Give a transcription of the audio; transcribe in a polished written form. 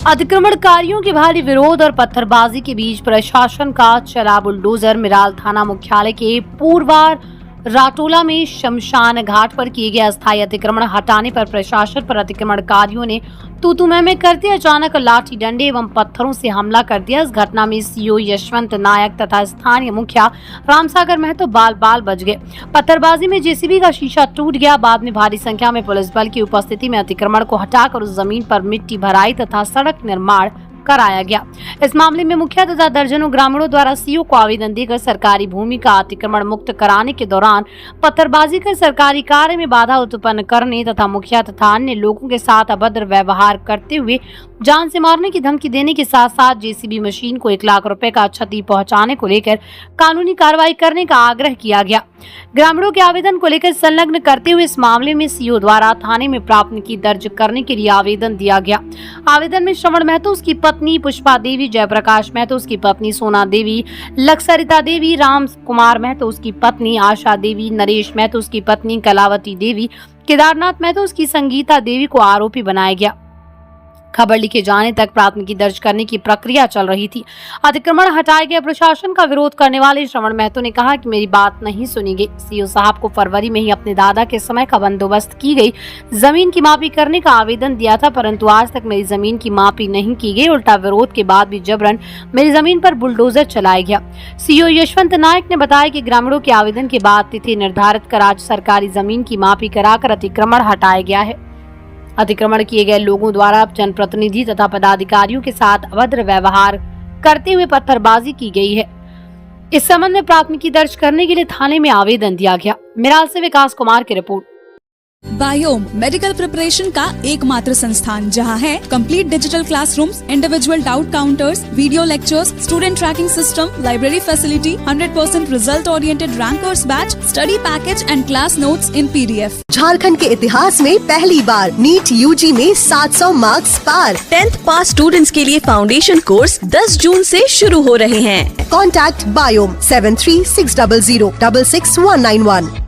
अतिक्रमणकारियों के भारी विरोध और पत्थरबाजी के बीच प्रशासन का चला बुलडोजर। मिराल थाना मुख्यालय के पूर्वार राटोला में शमशान घाट पर किए गए अस्थायी अतिक्रमण हटाने पर प्रशासन पर अतिक्रमणकारियों ने तू मैं करते अचानक लाठी डंडे एवं पत्थरों से हमला कर दिया। इस घटना में सीओ यशवंत नायक तथा स्थानीय मुखिया रामसागर महतो बाल बच गए। पत्थरबाजी में जेसीबी का शीशा टूट गया। बाद में भारी संख्या में पुलिस बल की उपस्थिति में अतिक्रमण को हटाकर उस जमीन पर मिट्टी भराई तथा सड़क निर्माण कराया गया। इस मामले में मुखिया तथा दर्जनों ग्रामीणों द्वारा सीओ को आवेदन देकर सरकारी भूमि का अतिक्रमण मुक्त कराने के दौरान पत्थरबाजी कर सरकारी कार्य में बाधा उत्पन्न करने तथा मुखिया तथा अन्य लोगों के साथ अभद्र व्यवहार करते हुए जान से मारने की धमकी देने के साथ साथ जेसीबी मशीन को 1 लाख रुपए का क्षति पहुंचाने को लेकर कानूनी कार्रवाई करने का आग्रह किया गया। ग्रामीणों के आवेदन को लेकर संलग्न करते हुए इस मामले में सीओ द्वारा थाने में प्राथमिकी दर्ज करने के लिए आवेदन दिया गया। आवेदन में श्रवण महतो, उसकी पत्नी पुष्पा देवी, जयप्रकाश महतो, उसकी पत्नी सोना देवी, लक्सरिता देवी, राम कुमार महतो, उसकी पत्नी आशा देवी, नरेश महतो, उसकी पत्नी कलावती देवी, केदारनाथ महतो, उसकी संगीता देवी को आरोपी बनाया गया। खबर लिखे जाने तक प्राथमिकी दर्ज करने की प्रक्रिया चल रही थी। अतिक्रमण हटाए गए प्रशासन का विरोध करने वाले श्रवण महतो ने कहा कि मेरी बात नहीं सुनी गई। सीओ साहब को फरवरी में ही अपने दादा के समय का बंदोबस्त की गई जमीन की मापी करने का आवेदन दिया था, परंतु आज तक मेरी जमीन की मापी नहीं की गई। उल्टा विरोध के बाद भी जबरन मेरी जमीन पर बुलडोजर चलाया गया। सीओ यशवंत नायक ने बताया कि ग्रामीणों के आवेदन के बाद तिथि निर्धारित कर आज सरकारी जमीन की मापी कराकर अतिक्रमण हटाया गया है। अतिक्रमण किए गए लोगों द्वारा जनप्रतिनिधि तथा पदाधिकारियों के साथ अभद्र व्यवहार करते हुए पत्थरबाजी की गई है। इस संबंध में प्राथमिकी दर्ज करने के लिए थाने में आवेदन दिया गया। मिराल से विकास कुमार की रिपोर्ट। बायोम मेडिकल प्रिपरेशन का एकमात्र संस्थान जहां है complete digital classrooms, individual doubt counters, video lectures, student tracking system, library facility, 100% result oriented rankers batch, study package and class notes in PDF। Jharkhand के इतिहास में पहली बार नीट UG में 700 मार्क्स पार। 10th पास स्टूडेंट्स के लिए फाउंडेशन कोर्स 10 जून से शुरू हो रहे हैं। Contact biome 7360066191।